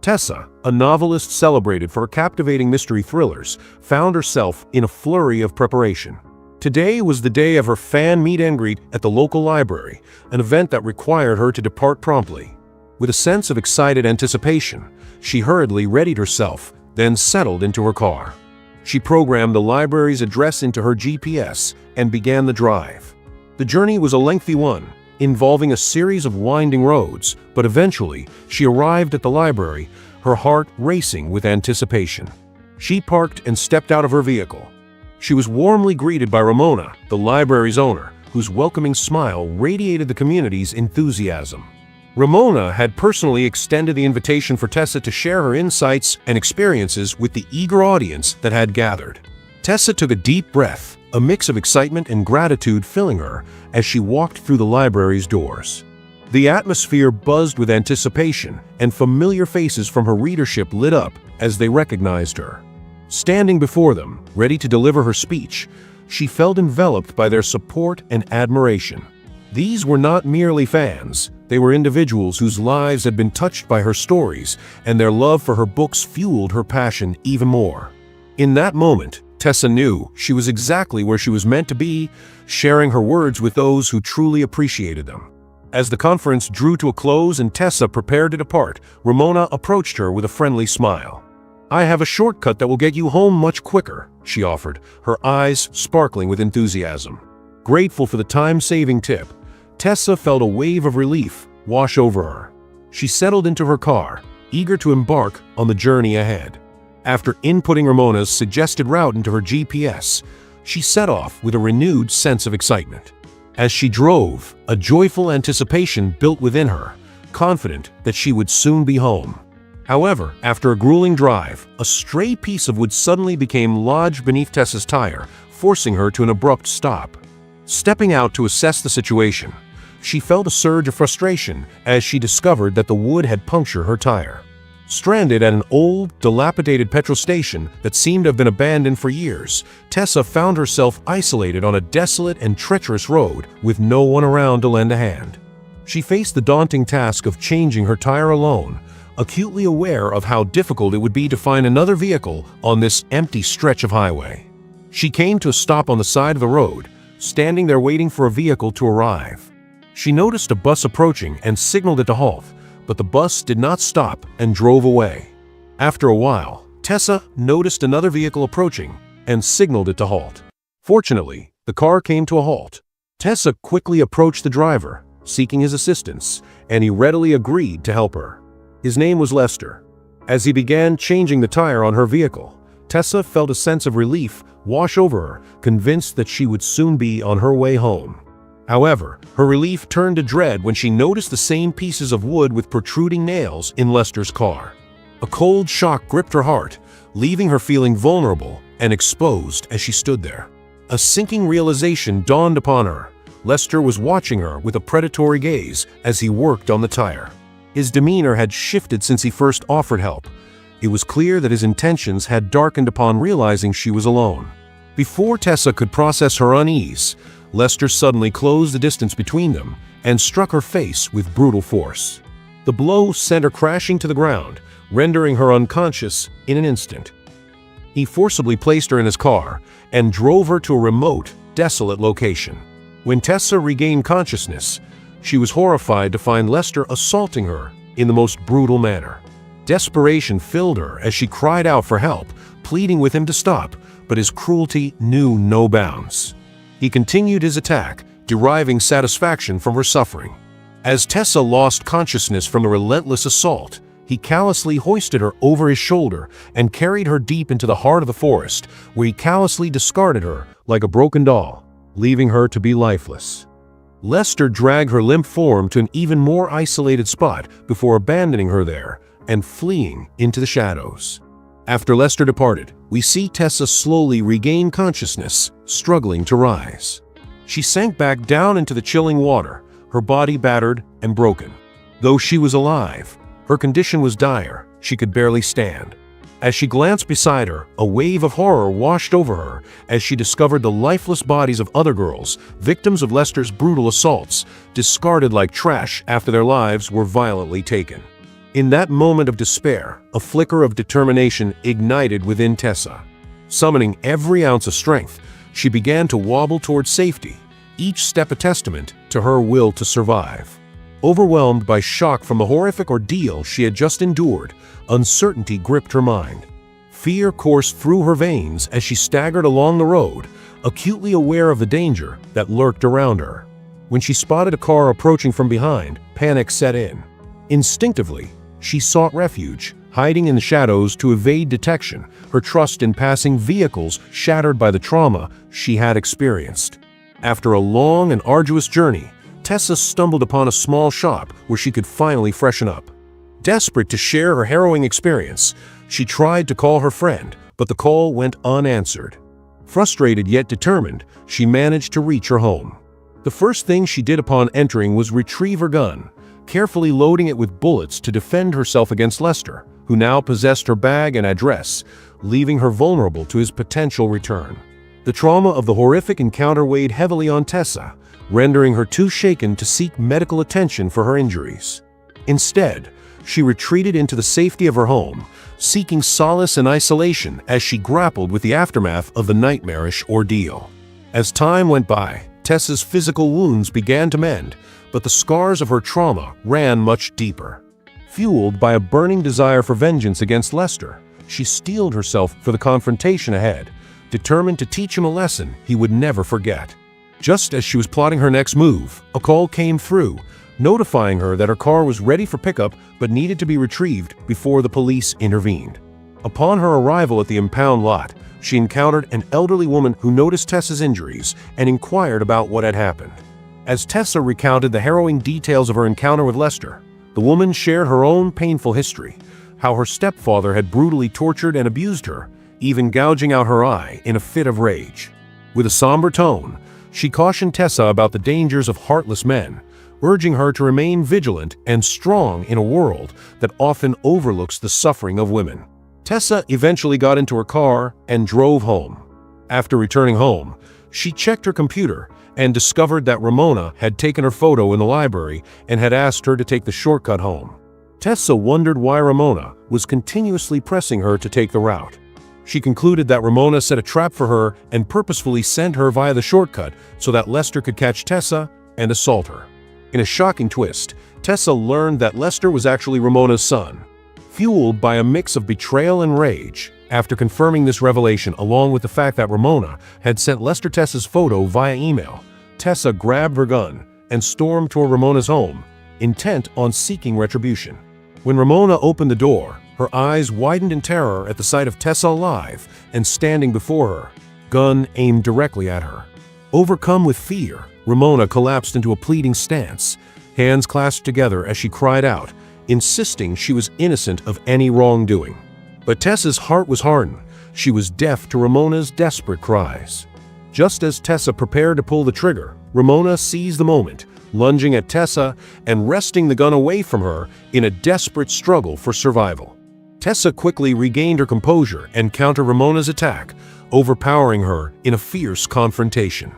Tessa, a novelist celebrated for her captivating mystery thrillers, found herself in a flurry of preparation. Today was the day of her fan meet and greet at the local library, an event that required her to depart promptly. With a sense of excited anticipation, she hurriedly readied herself, then settled into her car. She programmed the library's address into her GPS and began the drive. The journey was a lengthy one, involving a series of winding roads, but eventually she arrived at the library, her heart racing with anticipation. She parked and stepped out of her vehicle. She was warmly greeted by Ramona, the library's owner, whose welcoming smile radiated the community's enthusiasm. Ramona had personally extended the invitation for Tessa to share her insights and experiences with the eager audience that had gathered. Tessa took a deep breath, a mix of excitement and gratitude filling her as she walked through the library's doors. The atmosphere buzzed with anticipation, and familiar faces from her readership lit up as they recognized her. Standing before them, ready to deliver her speech, she felt enveloped by their support and admiration. These were not merely fans, they were individuals whose lives had been touched by her stories, and their love for her books fueled her passion even more. In that moment, Tessa knew she was exactly where she was meant to be, sharing her words with those who truly appreciated them. As the conference drew to a close and Tessa prepared to depart, Ramona approached her with a friendly smile. "I have a shortcut that will get you home much quicker," she offered, her eyes sparkling with enthusiasm. Grateful for the time-saving tip, Tessa felt a wave of relief wash over her. She settled into her car, eager to embark on the journey ahead. After inputting Ramona's suggested route into her GPS, she set off with a renewed sense of excitement. As she drove, a joyful anticipation built within her, confident that she would soon be home. However, after a grueling drive, a stray piece of wood suddenly became lodged beneath Tessa's tire, forcing her to an abrupt stop. Stepping out to assess the situation, she felt a surge of frustration as she discovered that the wood had punctured her tire. Stranded at an old, dilapidated petrol station that seemed to have been abandoned for years, Tessa found herself isolated on a desolate and treacherous road with no one around to lend a hand. She faced the daunting task of changing her tire alone, acutely aware of how difficult it would be to find another vehicle on this empty stretch of highway. She came to a stop on the side of the road, standing there waiting for a vehicle to arrive. She noticed a bus approaching and signaled it to halt, but the bus did not stop and drove away. After a while, Tessa noticed another vehicle approaching and signaled it to halt. Fortunately, the car came to a halt. Tessa quickly approached the driver, seeking his assistance, and he readily agreed to help her. His name was Lester. As he began changing the tire on her vehicle, Tessa felt a sense of relief wash over her, convinced that she would soon be on her way home. However, her relief turned to dread when she noticed the same pieces of wood with protruding nails in Lester's car. A cold shock gripped her heart, leaving her feeling vulnerable and exposed as she stood there. A sinking realization dawned upon her. Lester was watching her with a predatory gaze as he worked on the tire. His demeanor had shifted since he first offered help. It was clear that his intentions had darkened upon realizing she was alone. Before Tessa could process her unease, Lester suddenly closed the distance between them and struck her face with brutal force. The blow sent her crashing to the ground, rendering her unconscious in an instant. He forcibly placed her in his car and drove her to a remote, desolate location. When Tessa regained consciousness, she was horrified to find Lester assaulting her in the most brutal manner. Desperation filled her as she cried out for help, pleading with him to stop, but his cruelty knew no bounds. He continued his attack, deriving satisfaction from her suffering. As Tessa lost consciousness from the relentless assault, he callously hoisted her over his shoulder and carried her deep into the heart of the forest, where he callously discarded her like a broken doll, leaving her to be lifeless. Lester dragged her limp form to an even more isolated spot before abandoning her there and fleeing into the shadows. After Lester departed, we see Tessa slowly regain consciousness, struggling to rise. She sank back down into the chilling water, her body battered and broken. Though she was alive, her condition was dire, she could barely stand. As she glanced beside her, a wave of horror washed over her as she discovered the lifeless bodies of other girls, victims of Lester's brutal assaults, discarded like trash after their lives were violently taken. In that moment of despair, a flicker of determination ignited within Tessa. Summoning every ounce of strength, she began to wobble toward safety, each step a testament to her will to survive. Overwhelmed by shock from the horrific ordeal she had just endured, uncertainty gripped her mind. Fear coursed through her veins as she staggered along the road, acutely aware of the danger that lurked around her. When she spotted a car approaching from behind, panic set in. Instinctively, she sought refuge, hiding in the shadows to evade detection, her trust in passing vehicles shattered by the trauma she had experienced. After a long and arduous journey, Tessa stumbled upon a small shop where she could finally freshen up. Desperate to share her harrowing experience, she tried to call her friend, but the call went unanswered. Frustrated yet determined, she managed to reach her home. The first thing she did upon entering was retrieve her gun, carefully loading it with bullets to defend herself against Lester, who now possessed her bag and address, leaving her vulnerable to his potential return. The trauma of the horrific encounter weighed heavily on Tessa, rendering her too shaken to seek medical attention for her injuries. Instead, she retreated into the safety of her home, seeking solace and isolation as she grappled with the aftermath of the nightmarish ordeal. As time went by, Tessa's physical wounds began to mend, but the scars of her trauma ran much deeper. Fueled by a burning desire for vengeance against Lester, she steeled herself for the confrontation ahead, determined to teach him a lesson he would never forget. Just as she was plotting her next move, a call came through, notifying her that her car was ready for pickup but needed to be retrieved before the police intervened. Upon her arrival at the impound lot, she encountered an elderly woman who noticed Tessa's injuries and inquired about what had happened. As Tessa recounted the harrowing details of her encounter with Lester, the woman shared her own painful history, how her stepfather had brutally tortured and abused her, even gouging out her eye in a fit of rage. With a somber tone, she cautioned Tessa about the dangers of heartless men, urging her to remain vigilant and strong in a world that often overlooks the suffering of women. Tessa eventually got into her car and drove home. After returning home, she checked her computer and discovered that Ramona had taken her photo in the library and had asked her to take the shortcut home. Tessa wondered why Ramona was continuously pressing her to take the route. She concluded that Ramona set a trap for her and purposefully sent her via the shortcut so that Lester could catch Tessa and assault her. In a shocking twist, Tessa learned that Lester was actually Ramona's son. Fueled by a mix of betrayal and rage, after confirming this revelation along with the fact that Ramona had sent Lester Tessa's photo via email, Tessa grabbed her gun and stormed toward Ramona's home, intent on seeking retribution. When Ramona opened the door, her eyes widened in terror at the sight of Tessa alive and standing before her, gun aimed directly at her. Overcome with fear, Ramona collapsed into a pleading stance, hands clasped together as she cried out, insisting she was innocent of any wrongdoing. But Tessa's heart was hardened. She was deaf to Ramona's desperate cries. Just as Tessa prepared to pull the trigger, Ramona seized the moment, lunging at Tessa and wresting the gun away from her in a desperate struggle for survival. Tessa quickly regained her composure and countered Ramona's attack, overpowering her in a fierce confrontation.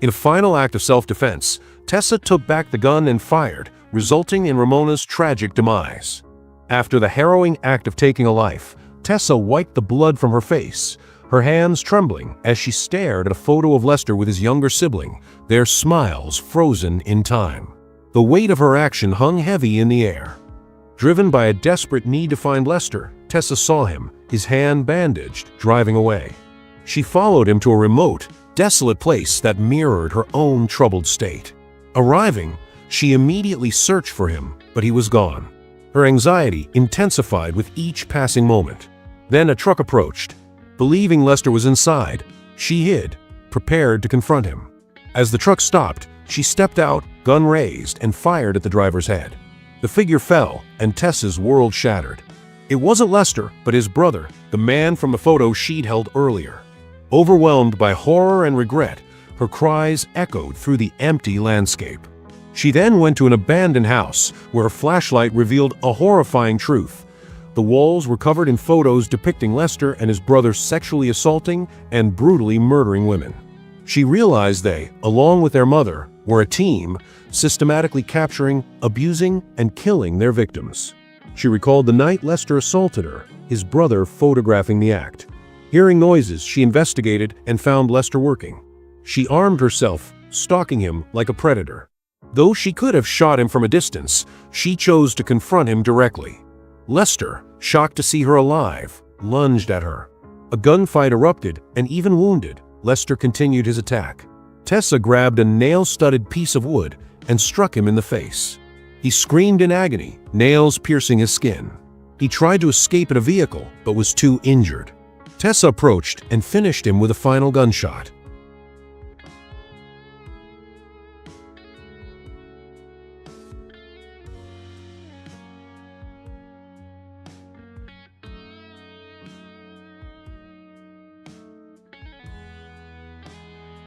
In a final act of self-defense, Tessa took back the gun and fired, resulting in Ramona's tragic demise. After the harrowing act of taking a life, Tessa wiped the blood from her face, her hands trembling as she stared at a photo of Lester with his younger sibling, their smiles frozen in time. The weight of her action hung heavy in the air. Driven by a desperate need to find Lester, Tessa saw him, his hand bandaged, driving away. She followed him to a remote, desolate place that mirrored her own troubled state. Arriving, she immediately searched for him, but he was gone. Her anxiety intensified with each passing moment. Then a truck approached. Believing Lester was inside, she hid, prepared to confront him. As the truck stopped, she stepped out, gun raised, and fired at the driver's head. The figure fell, and Tessa's world shattered. It wasn't Lester, but his brother, the man from the photo she'd held earlier. Overwhelmed by horror and regret, her cries echoed through the empty landscape. She then went to an abandoned house where a flashlight revealed a horrifying truth. The walls were covered in photos depicting Lester and his brother sexually assaulting and brutally murdering women. She realized they, along with their mother, were a team, systematically capturing, abusing, and killing their victims. She recalled the night Lester assaulted her, his brother photographing the act. Hearing noises, she investigated and found Lester working. She armed herself, stalking him like a predator. Though she could have shot him from a distance, she chose to confront him directly. Lester, shocked to see her alive, lunged at her. A gunfight erupted, and even wounded, Lester continued his attack. Tessa grabbed a nail-studded piece of wood and struck him in the face. He screamed in agony, nails piercing his skin. He tried to escape in a vehicle, but was too injured. Tessa approached and finished him with a final gunshot.